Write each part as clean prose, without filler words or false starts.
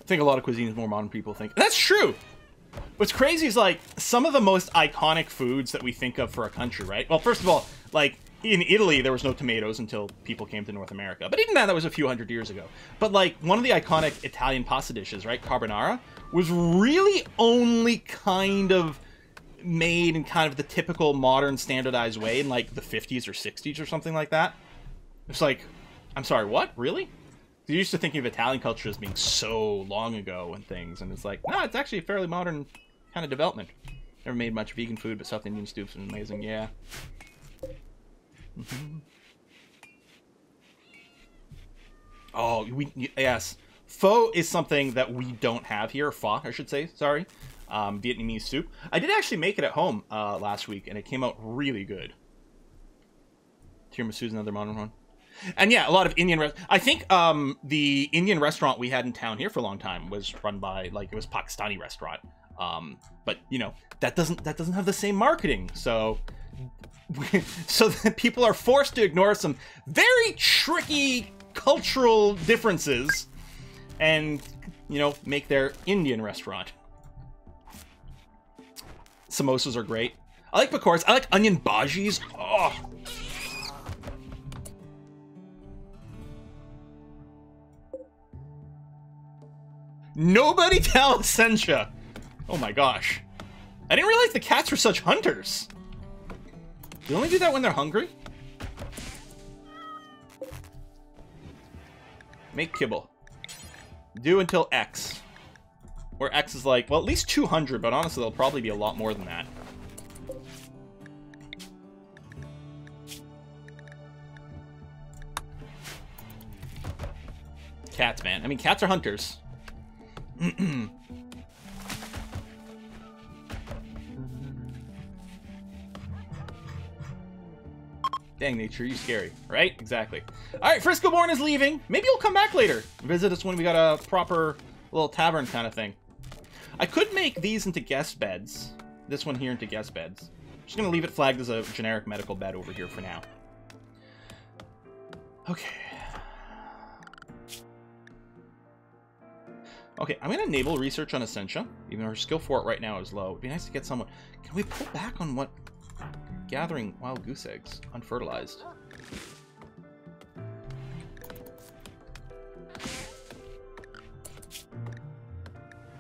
I think a lot of cuisines more modern people think. That's true. What's crazy is, like, some of the most iconic foods that we think of for a country, right? Well, first of all, like, in Italy, there was no tomatoes until people came to North America. But even that was a few hundred years ago. But, like, one of the iconic Italian pasta dishes, right, carbonara, was really only kind of made in kind of the typical modern standardized way in, like, the 50s or 60s or something like that. It's like, I'm sorry, what? Really? You're used to thinking of Italian culture as being so long ago and things, and it's like, no, it's actually a fairly modern kind of development. Never made much vegan food, but South Indian stew's amazing, yeah. Oh, yes. Pho is something that we don't have here. Pho, I should say, sorry. Vietnamese soup. I did actually make it at home last week, and it came out really good. Tiramisu's another modern one. And yeah, a lot of Indian... I think the Indian restaurant we had in town here for a long time was run by, like, it was a Pakistani restaurant. But, you know, that doesn't have the same marketing. So that people are forced to ignore some very tricky cultural differences and, you know, make their Indian restaurant. Samosas are great. I like pakoras. I like onion bhajis. Oh... Nobody tell Essentia. Oh my gosh. I didn't realize the cats were such hunters. They only do that when they're hungry? Make kibble. Do until X. Where X is like, well, at least 200, but honestly, there'll probably be a lot more than that. Cats, man. I mean, cats are hunters. Dang, nature, you scary. Right? Exactly. Alright, Frisco Born is leaving. Maybe he'll come back later. Visit us when we got a proper little tavern kind of thing. I could make these into guest beds. This one here into guest beds. I'm just going to leave it flagged as a generic medical bed over here for now. Okay. Okay, I'm going to enable research on Essentia, even though her skill for it right now is low. It'd be nice to get someone... Can we pull back on what... Gathering wild goose eggs, unfertilized.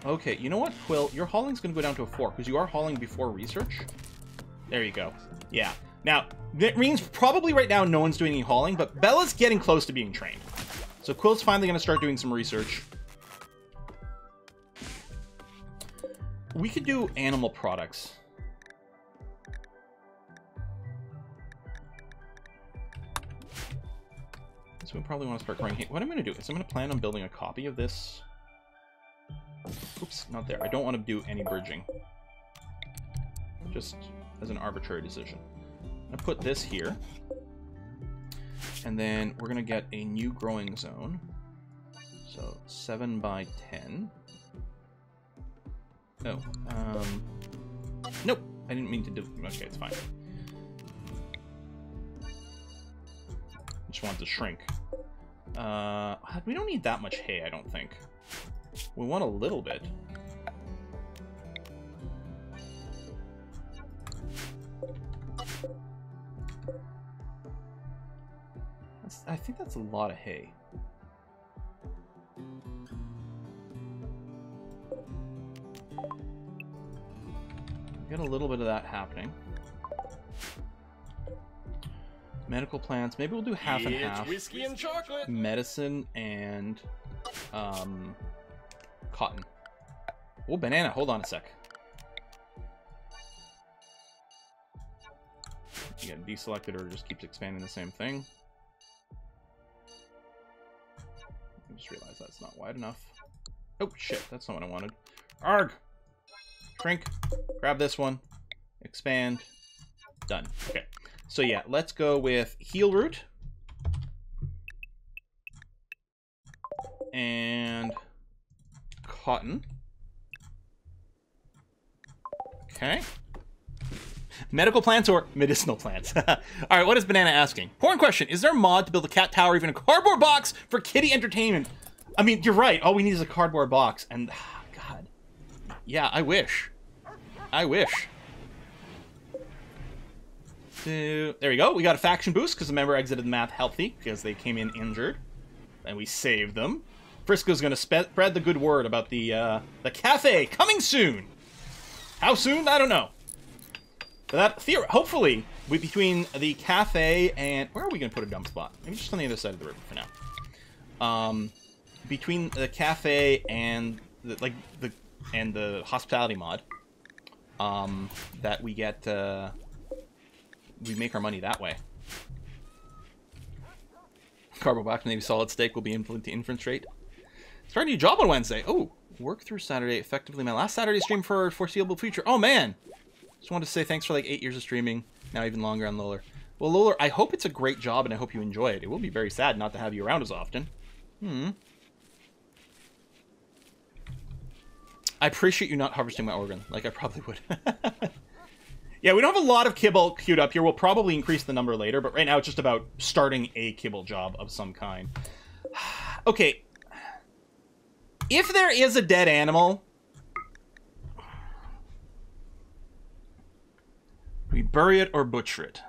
Okay, you know what, Quill? Your hauling's going to go down to a 4, because you are hauling before research. There you go. Yeah. Now, that means probably right now no one's doing any hauling, but Bella's getting close to being trained. So Quill's finally going to start doing some research. We could do animal products. So we probably want to start growing. Hey, what I'm going to do is I'm going to plan on building a copy of this. Oops, not there. I don't want to do any bridging. Just as an arbitrary decision. I'm going to put this here. And then we're going to get a new growing zone. So 7 by 10. No. Nope. I didn't mean to do... Okay, it's fine. Just want it to shrink. We don't need that much hay, I don't think. We want a little bit. I think that's a lot of hay. Get a little bit of that happening. Medical plants. Maybe we'll do half and half. Whiskey and chocolate. Medicine and cotton. Oh, banana. Hold on a sec. You get deselected or it just keeps expanding the same thing. I just realized that's not wide enough. Oh, shit. That's not what I wanted. Arg! Shrink. Grab this one. Expand. Done. Okay. So yeah, let's go with heal root. And cotton. Okay. Medical plants or medicinal plants? Alright, what is Banana asking? Porn question. Is there a mod to build a cat tower, even a cardboard box for kitty entertainment? I mean, you're right. All we need is a cardboard box. And, God. Yeah, I wish. I wish. There we go. We got a faction boost because the member exited the map healthy because they came in injured. And we saved them. Frisco's going to spread the good word about the cafe coming soon. How soon? I don't know. But that, hopefully, between the cafe and... Where are we going to put a dump spot? Maybe just on the other side of the river for now. Between the cafe and the hospitality mod, that we get... we make our money that way. Carbo box, maybe solid steak will be implemented to inference rate. Start a new job on Wednesday. Oh, work through Saturday. Effectively my last Saturday stream for foreseeable future. Oh, man. Just wanted to say thanks for like 8 years of streaming. Now even longer on Loler. Well, Loler, I hope it's a great job and I hope you enjoy it. It will be very sad not to have you around as often. I appreciate you not harvesting my organ. Like I probably would. Yeah, we don't have a lot of kibble queued up here. We'll probably increase the number later, but right now it's just about starting a kibble job of some kind. Okay. If there is a dead animal, we bury it or butcher it.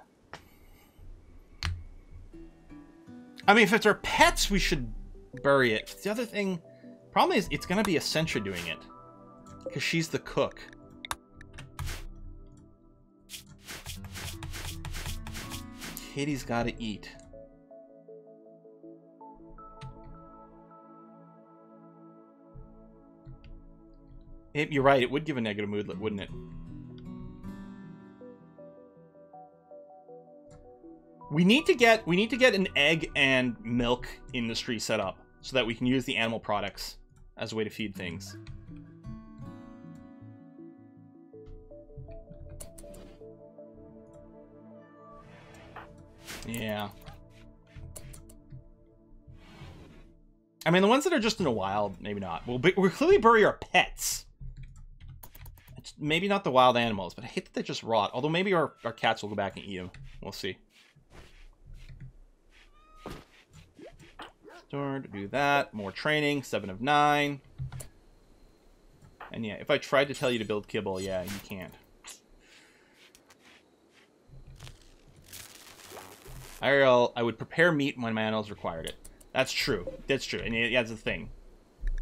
I mean, if it's our pets, we should bury it. The other thing, problem is, it's going to be Essentia doing it. Because she's the cook. Kitty's got to eat. You're right, it would give a negative mood, wouldn't it? We need to get an egg and milk industry set up so that we can use the animal products as a way to feed things. Yeah. I mean, the ones that are just in the wild, maybe not. We'll clearly bury our pets. It's maybe not the wild animals, but I hate that they just rot. Although maybe our cats will go back and eat them. We'll see. Store to do that. More training. 7 of 9. And yeah, if I tried to tell you to build kibble, yeah, you can't. I would prepare meat when my animals required it. That's true. That's true. And yeah, that's the thing.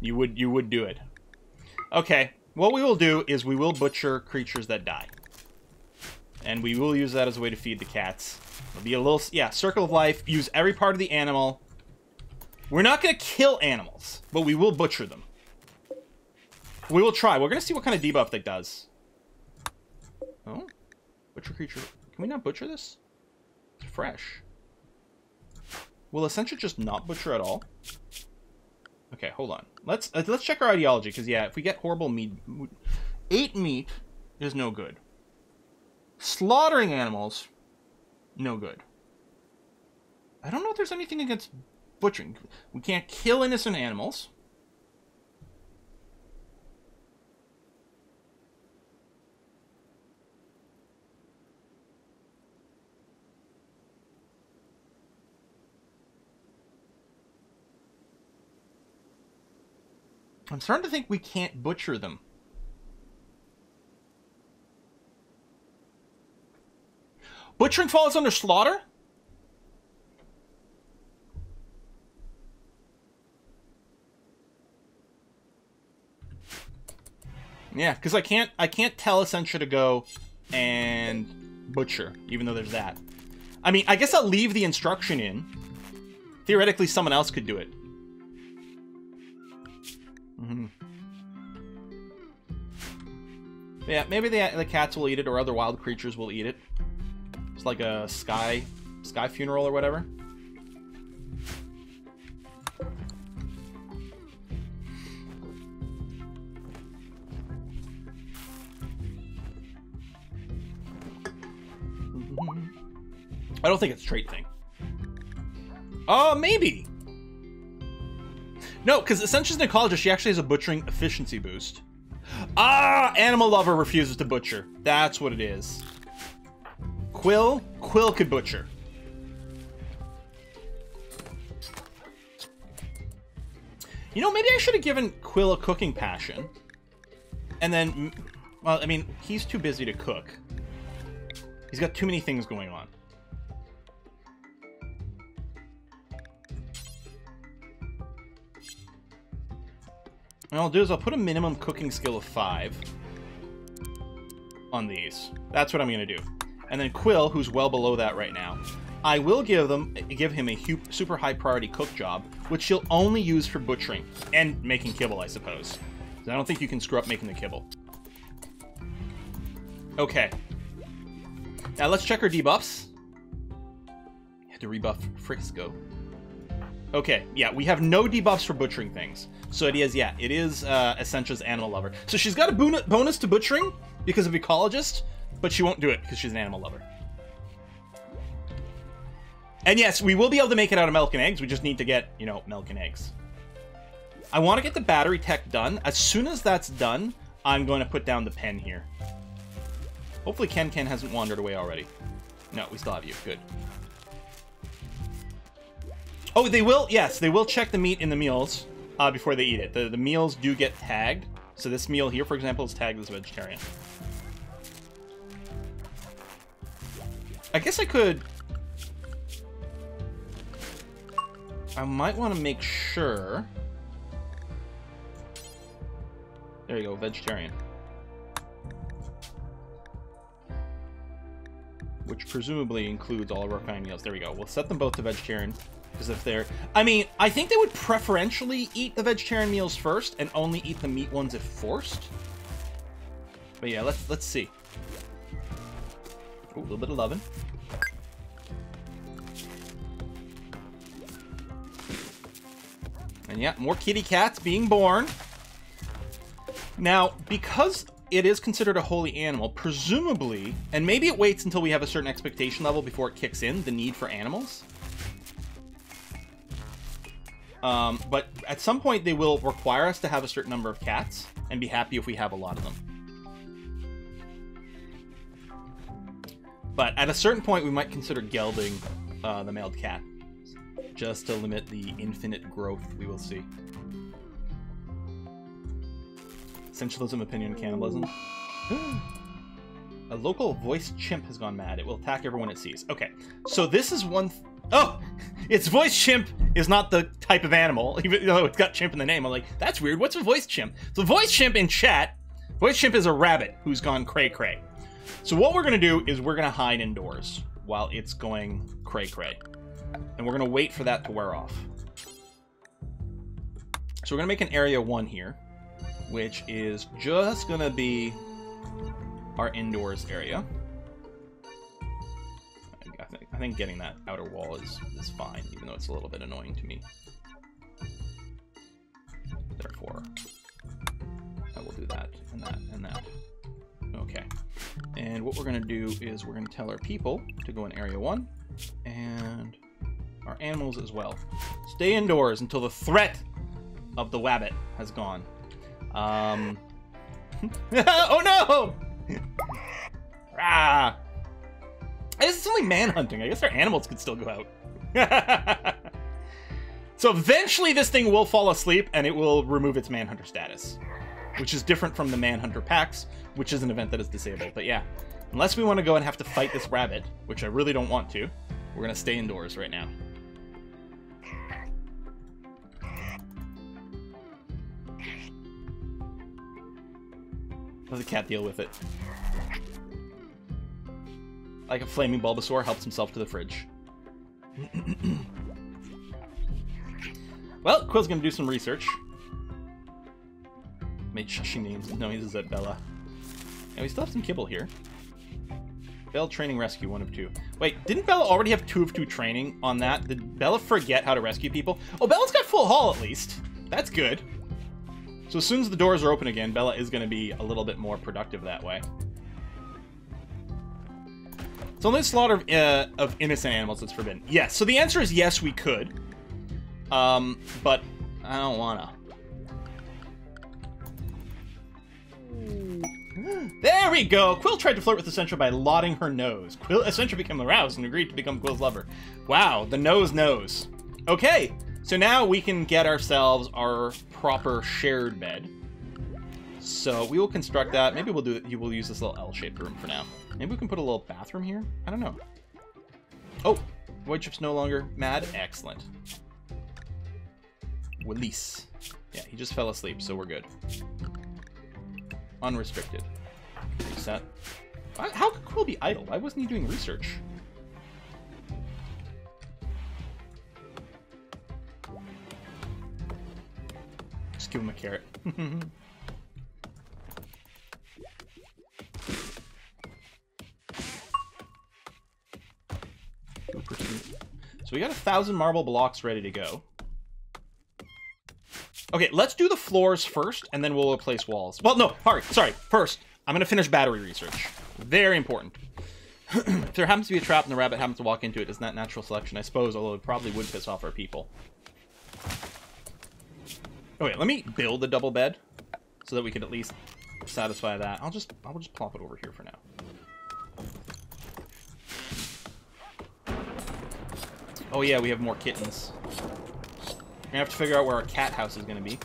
You would do it. Okay. What we will do is we will butcher creatures that die. And we will use that as a way to feed the cats. It'll be a little, yeah, circle of life. Use every part of the animal. We're not going to kill animals, but we will butcher them. We will try. We're going to see what kind of debuff that does. Oh? Butcher creature. Can we not butcher this? It's fresh. Will Essentia just not butcher at all? Okay, hold on. Let's check our ideology, because yeah, if we get horrible meat... 8 meat is no good. Slaughtering animals, no good. I don't know if there's anything against butchering. We can't kill innocent animals. I'm starting to think we can't butcher them. Butchering falls under slaughter? Yeah, because I can't tell Essentia to go and butcher, even though there's that. I mean, I guess I'll leave the instruction in. Theoretically, someone else could do it. Mm-hmm. Yeah, maybe the cats will eat it, or other wild creatures will eat it. It's like a sky funeral or whatever. I don't think it's a trait thing. Maybe. No, because Essentia's an ecologist, she actually has a butchering efficiency boost. Ah, Animal Lover refuses to butcher. That's what it is. Quill could butcher. You know, maybe I should have given Quill a cooking passion. And then, well, I mean, he's too busy to cook. He's got too many things going on. What I'll do is I'll put a minimum cooking skill of 5 on these. That's what I'm going to do. And then Quill, who's well below that right now, I will give him a super high priority cook job, which he'll only use for butchering and making kibble, I suppose. I don't think you can screw up making the kibble. Okay. Now let's check our debuffs. Had to rebuff Frisco. Okay, yeah, we have no debuffs for butchering things. So it is, yeah, it is Essentia's animal lover. So she's got a bonus to butchering because of ecologist, but she won't do it because she's an animal lover. And yes, we will be able to make it out of milk and eggs. We just need to get, you know, milk and eggs. I want to get the battery tech done. As soon as that's done, I'm going to put down the pen here. Hopefully Ken hasn't wandered away already. No, we still have you. Good. Oh, they will, yes, they will check the meat in the meals before they eat it. The meals do get tagged. So this meal here, for example, is tagged as vegetarian. I guess I could... I might want to make sure... There you go, vegetarian. Which presumably includes all of our kind meals. There we go. We'll set them both to vegetarian. Because if they're... I mean, I think they would preferentially eat the vegetarian meals first and only eat the meat ones if forced. But yeah, let's see. Ooh, a little bit of loving. And yeah, more kitty cats being born. Now, because it is considered a holy animal, presumably, and maybe it waits until we have a certain expectation level before it kicks in, the need for animals. But at some point they will require us to have a certain number of cats and be happy if we have a lot of them. But at a certain point we might consider gelding the mailed cat, just to limit the infinite growth we will see. Essentialism, opinion, cannibalism. A local voice chimp has gone mad. It will attack everyone it sees. Okay, so this is one... Oh! Its voice chimp is not the type of animal, even though it's got chimp in the name. I'm like, that's weird. What's a voice chimp? So voice chimp in chat, voice chimp is a rabbit who's gone cray-cray. So what we're going to do is we're going to hide indoors while it's going cray-cray. And we're going to wait for that to wear off. So we're going to make an area 1 here, which is just going to be our indoors area. I think getting that outer wall is fine, even though it's a little bit annoying to me. Therefore, I will do that, and that, and that. Okay. And what we're going to do is we're going to tell our people to go in Area 1, and our animals as well. Stay indoors until the threat of the wabbit has gone. Oh no! Ah! I guess it's only manhunting. I guess our animals could still go out. So eventually this thing will fall asleep and it will remove its manhunter status, which is different from the manhunter packs, which is an event that is disabled. But yeah, unless we want to go and have to fight this rabbit, which I really don't want to, we're going to stay indoors right now. Let the cat deal with it. Like a flaming Bulbasaur helps himself to the fridge. Well, Quill's gonna do some research. Made shushing names. No, he's at Bella. And we still have some kibble here. Bella training rescue 1 of 2. Wait, didn't Bella already have 2 of 2 training on that? Did Bella forget how to rescue people? Oh, Bella's got full haul at least. That's good. So as soon as the doors are open again, Bella is gonna be a little bit more productive that way. So only slaughter of innocent animals that's forbidden. Yes, so the answer is yes, we could. But I don't wanna. There we go! Quill tried to flirt with Essentia by lauding her nose. Essentia became aroused and agreed to become Quill's lover. Wow, the nose knows. Okay, So now we can get ourselves our proper shared bed. So we will construct that. Maybe we'll do it. We'll use this little L-shaped room for now. Maybe we can put a little bathroom here. I don't know. Oh, Void Chip's no longer mad. Excellent. Release. Yeah, he just fell asleep, so we're good. Unrestricted. Reset. How could Quill be idle? Why wasn't he doing research? Just give him a carrot. So we got 1,000 marble blocks ready to go. Okay, let's do the floors first, and then we'll replace walls. Well, no, sorry. First, I'm going to finish battery research. Very important. If there happens to be a trap and the rabbit happens to walk into it, isn't that natural selection? I suppose, although it probably would piss off our people. Okay, let me build a double bed so that we can at least satisfy that. I'll just plop it over here for now. Oh yeah, we have more kittens. We're gonna have to figure out where our cat house is gonna be.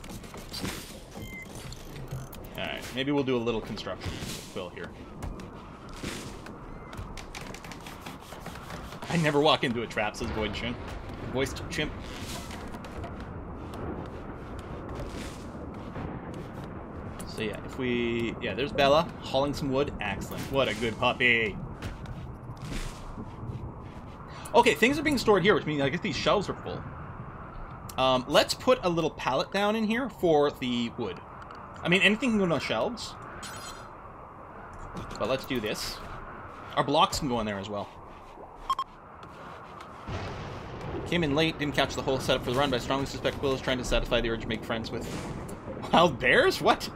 Alright, maybe we'll do a little construction with Quill here. I never walk into a trap, says Void Chimp. Voiced Chimp. So yeah, if we... Yeah, there's Bella, hauling some wood. Excellent. What a good puppy. Okay, things are being stored here, which means I guess these shelves are full. Let's put a little pallet down in here for the wood. I mean, anything can go on the shelves. But let's do this. Our blocks can go in there as well. Came in late, didn't catch the whole setup for the run, but I strongly suspect Quill is trying to satisfy the urge to make friends with wild bears? What?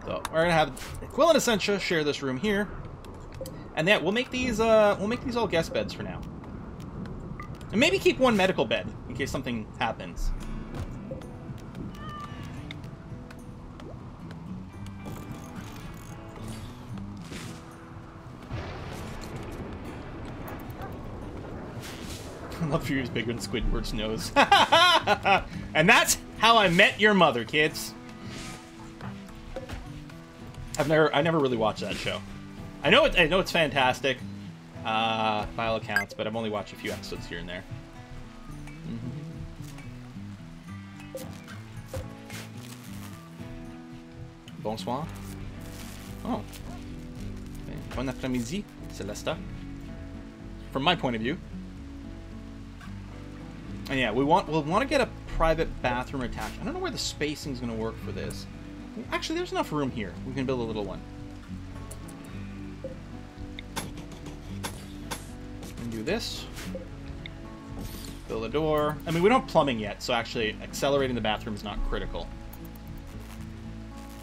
So, we're gonna have Quill and Essentia share this room here. And yeah, we'll make these all guest beds for now. And maybe keep one medical bed in case something happens. I love for you is bigger than Squidward's nose. And that's how I met your mother, kids. I never really watched that show. I know it's fantastic, by all accounts, but I've only watched a few episodes here and there. Bonsoir. Oh. Bon après-midi, Celesta. From my point of view. And yeah, we'll want to get a private bathroom attached. I don't know where the spacing's going to work for this. Actually, there's enough room here. We can build a little one. Do this. Build a door. I mean, we don't have plumbing yet, so actually accelerating the bathroom is not critical.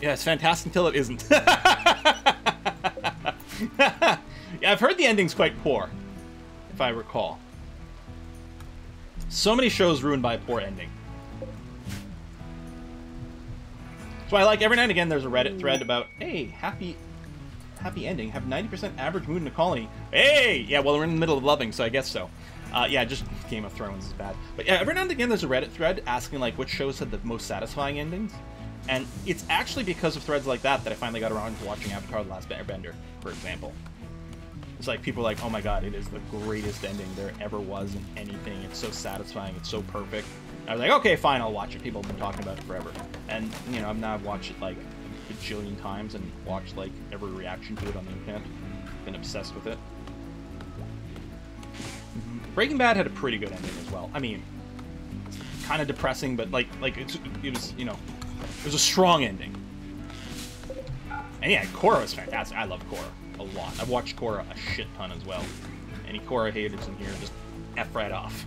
Yeah, it's fantastic until it isn't. Yeah, I've heard the ending's quite poor, if I recall. So many shows ruined by a poor ending. So I like every now and again there's a Reddit thread about, hey, happy ending, have 90% average mood in a colony. Hey! Yeah, well, we're in the middle of loving, so I guess so. Yeah, just Game of Thrones is bad. But yeah, every now and again there's a Reddit thread asking, like, which shows had the most satisfying endings. And it's actually because of threads like that that I finally got around to watching Avatar: The Last Airbender, for example. It's like, people are like, oh my god, it is the greatest ending there ever was in anything. It's so satisfying, it's so perfect. I was like, okay, fine, I'll watch it. People have been talking about it forever. And, you know, I've now watched it, like, a bajillion times and watched, like, every reaction to it on the internet. Been obsessed with it. Breaking Bad had a pretty good ending as well. I mean, kind of depressing, but, it was, you know, it was a strong ending. And yeah, Korra was fantastic. I love Korra a lot. I've watched Korra a shit ton as well. Any Korra haters in here, just F right off.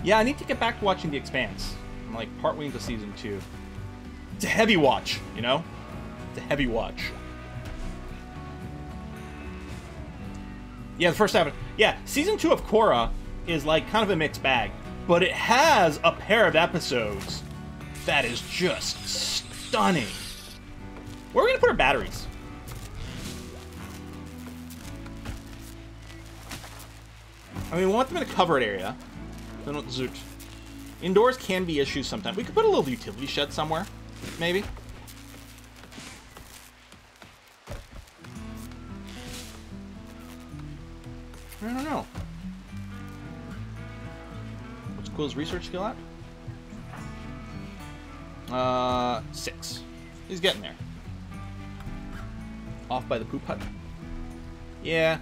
Yeah, I need to get back to watching The Expanse. I'm like partway into season 2. It's a heavy watch, you know? It's a heavy watch. Yeah, the first half. Yeah, season 2 of Korra is like kind of a mixed bag, but it has a pair of episodes that is just stunning. Where are we gonna put our batteries? I mean, we want them in a covered area. They don't zoot. Indoors can be issues sometimes. We could put a little utility shed somewhere, maybe. I don't know. What's Quill's research skill at? 6. He's getting there. Off by the poop hut. Yeah.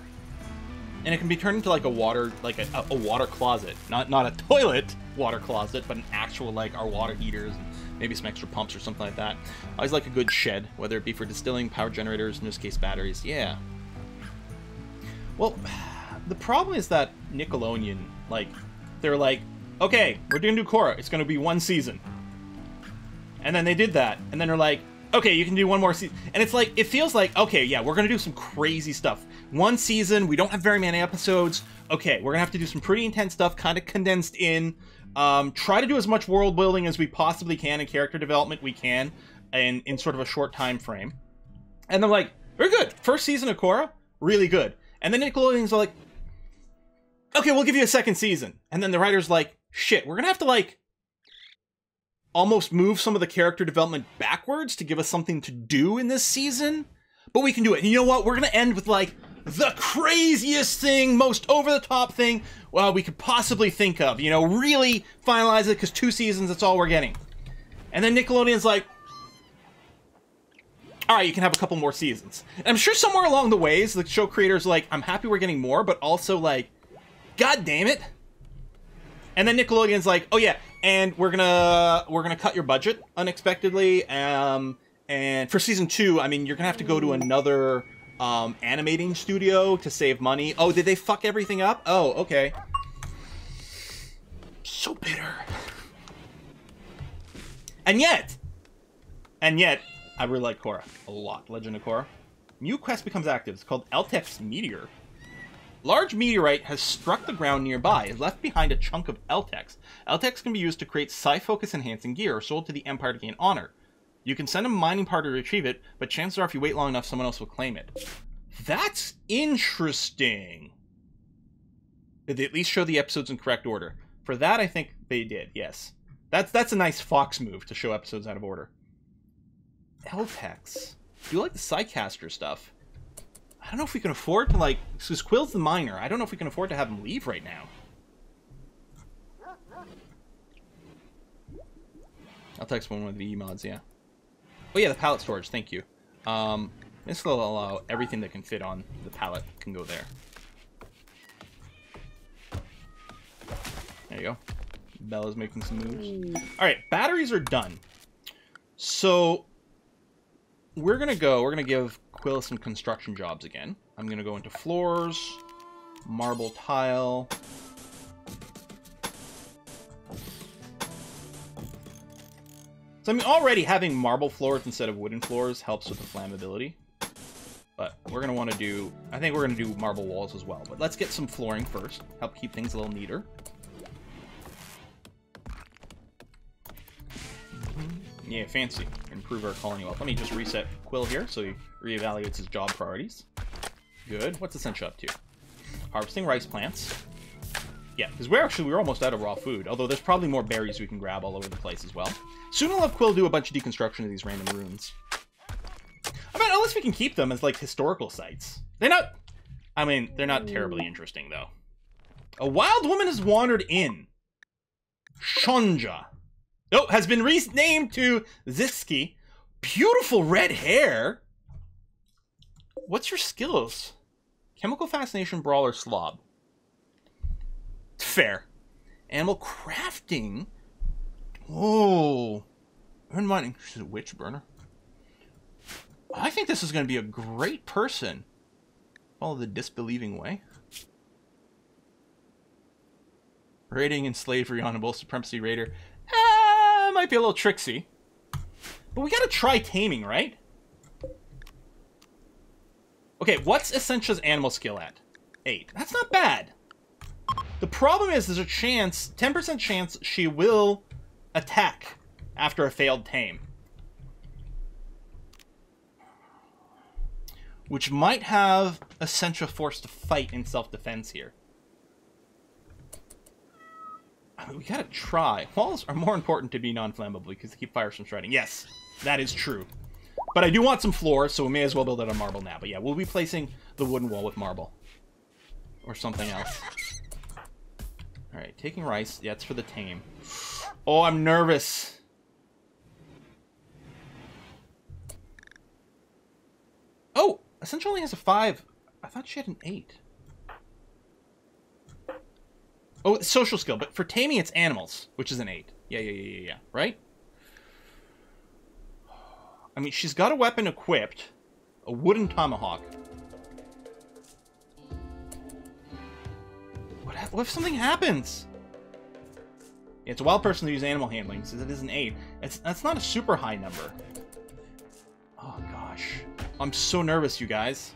And it can be turned into like a water, like a water closet. Not a toilet water closet, but an actual, like, our water heaters and maybe some extra pumps or something like that. I always like a good shed, whether it be for distilling, power generators, in this case batteries. Yeah. Well, the problem is that Nickelodeon, like, they're like, okay, we're doing Korra. It's going to be 1 season. And then they did that. And then they're like, okay, you can do 1 more season. And it's like, it feels like, okay, yeah, we're going to do some crazy stuff. 1 season, we don't have very many episodes. Okay, we're going to have to do some pretty intense stuff, kind of condensed in. Try to do as much world building as we possibly can and character development we can in sort of a short time frame. And they're like, very good. First season of Korra, really good. And then Nickelodeon's like, okay, we'll give you a 2nd season. And then the writer's like, shit, we're going to have to, like, almost move some of the character development backwards to give us something to do in this season. But we can do it. And you know what? We're going to end with, like, the craziest thing, most over-the-top thing, well, we could possibly think of. You know, really finalize it, because 2 seasons, that's all we're getting. And then Nickelodeon's like, all right, you can have a couple more seasons. And I'm sure somewhere along the ways, the show creators like, I'm happy we're getting more, but also like, God damn it. And then Nickelodeon's like, oh yeah, and we're gonna cut your budget unexpectedly. And for season 2, I mean, you're gonna have to go to another animating studio to save money. Oh, did they fuck everything up? Oh, okay. So bitter. And yet, I really like Korra a lot. Legend of Korra. New quest becomes active. It's called Eltech's Meteor. Large meteorite has struck the ground nearby. It left behind a chunk of Eltex. Eltex can be used to create psi-focus enhancing gear or sold to the Empire to gain honor. You can send a mining party to retrieve it, but chances are if you wait long enough, someone else will claim it. That's interesting. Did they at least show the episodes in correct order? For that, I think they did, yes. That's a nice Fox move to show episodes out of order. Eltex. Do you like the Psycaster stuff? I don't know if we can afford to, like... Because Quill's the miner. I don't know if we can afford to have him leave right now. Eltex one of the E-mods, yeah. Oh yeah, the pallet storage, thank you. This will allow everything that can fit on the pallet can go there. There you go. Bella's making some moves. Alright, batteries are done. So, we're gonna give Quill some construction jobs again. I'm gonna go into floors, marble tile. So I mean, already having marble floors instead of wooden floors helps with the flammability. But we're gonna want to do, I think we're gonna do marble walls as well. But let's get some flooring first, help keep things a little neater. Yeah, fancy. Improve our colony wealth. Let me just reset Quill here so he reevaluates his job priorities. Good. What's Essentia up to? Harvesting rice plants. Yeah, because we're almost out of raw food, although there's probably more berries we can grab all over the place as well. Soon I'll have Quill do a bunch of deconstruction of these random ruins. I mean, unless we can keep them as, like, historical sites. They're not terribly interesting, though. A wild woman has wandered in. Shonja. Oh, has been renamed to Ziski. Beautiful red hair. What's your skills? Chemical Fascination, Brawler, Slob. Fair. Animal crafting. Oh. Earn money. She's a witch burner. I think this is going to be a great person. Follow the disbelieving way. Raiding and slavery on a bull supremacy raider. Might be a little tricksy. But we gotta try taming, right? Okay, what's Essentia's animal skill at? 8. That's not bad. The problem is there's a chance, 10% chance, she will attack after a failed tame. which might have Essentia forced to fight in self-defense here. I mean, we gotta try. Walls are more important to be non-flammable because they keep fires from spreading. Yes, that is true. But I do want some floor, so we may as well build it on marble now. But yeah, we'll be placing the wooden wall with marble. Or something else. Alright, taking rice. Yeah, it's for the tame. Oh, I'm nervous. Oh! Essentia only has a 5. I thought she had an 8. Oh, it's social skill, but for taming it's animals, which is an 8. Yeah. Right? I mean, she's got a weapon equipped. A wooden tomahawk. What if something happens? Yeah, it's a wild person to use animal handling, since it is an 8. That's not a super high number. Oh, gosh. I'm so nervous, you guys.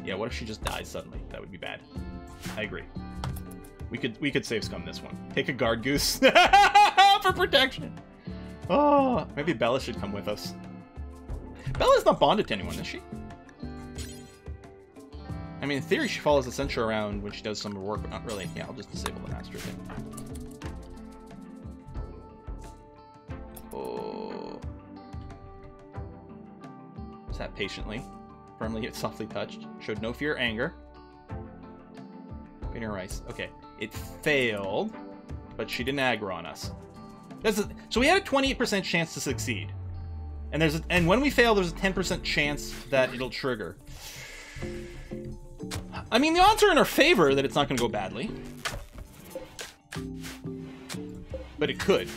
Yeah, what if she just dies suddenly? That would be bad. I agree. We could save scum this one. Take a guard goose for protection. Oh, maybe Bella should come with us. Bella's not bonded to anyone, is she? I mean, in theory, she follows Essentia around when she does some work, but not really. Yeah, I'll just disable the master thing. Oh. Sat patiently. Firmly yet softly touched. Showed no fear or anger. Feeding her rice. Okay. It failed, but she didn't aggro on us. So we had a 28% chance to succeed. And when we fail, there's a 10% chance that it'll trigger. I mean, the odds are in our favor that it's not going to go badly. But it could.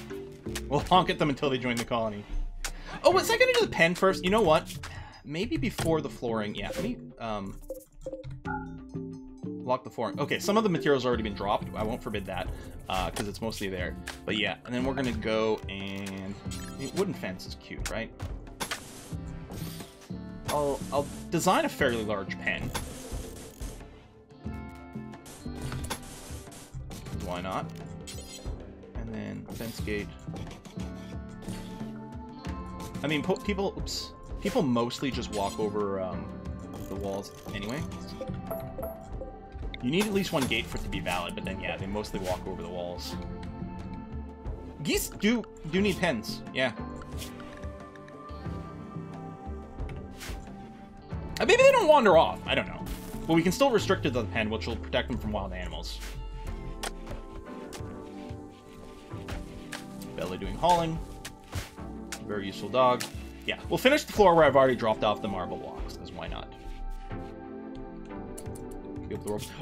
We'll honk at them until they join the colony. Oh, was I going to do the pen first? You know what? Maybe before the flooring. Yeah, let me lock the flooring. Okay, some of the material's already been dropped. I won't forbid that because it's mostly there. But yeah, and then we're going to go and... wooden fence is cute, right? I'll design a fairly large pen. Why not? And then fence gate. I mean, people mostly just walk over the walls anyway. You need at least one gate for it to be valid, but then yeah, they mostly walk over the walls. Geese do need pens, yeah. Maybe they don't wander off, I don't know. But we can still restrict it to the pen, which will protect them from wild animals. Bella doing hauling. Very useful dog. Yeah, we'll finish the floor where I've already dropped off the marble blocks, because why not?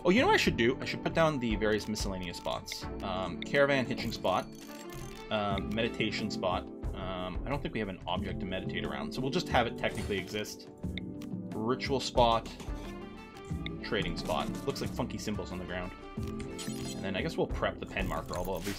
Oh, you know what I should do? I should put down the various miscellaneous spots. Caravan hitching spot. Meditation spot. I don't think we have an object to meditate around, so we'll just have it technically exist. Ritual spot. Trading spot. Looks like funky symbols on the ground. And then I guess we'll prep the pen marker, although obviously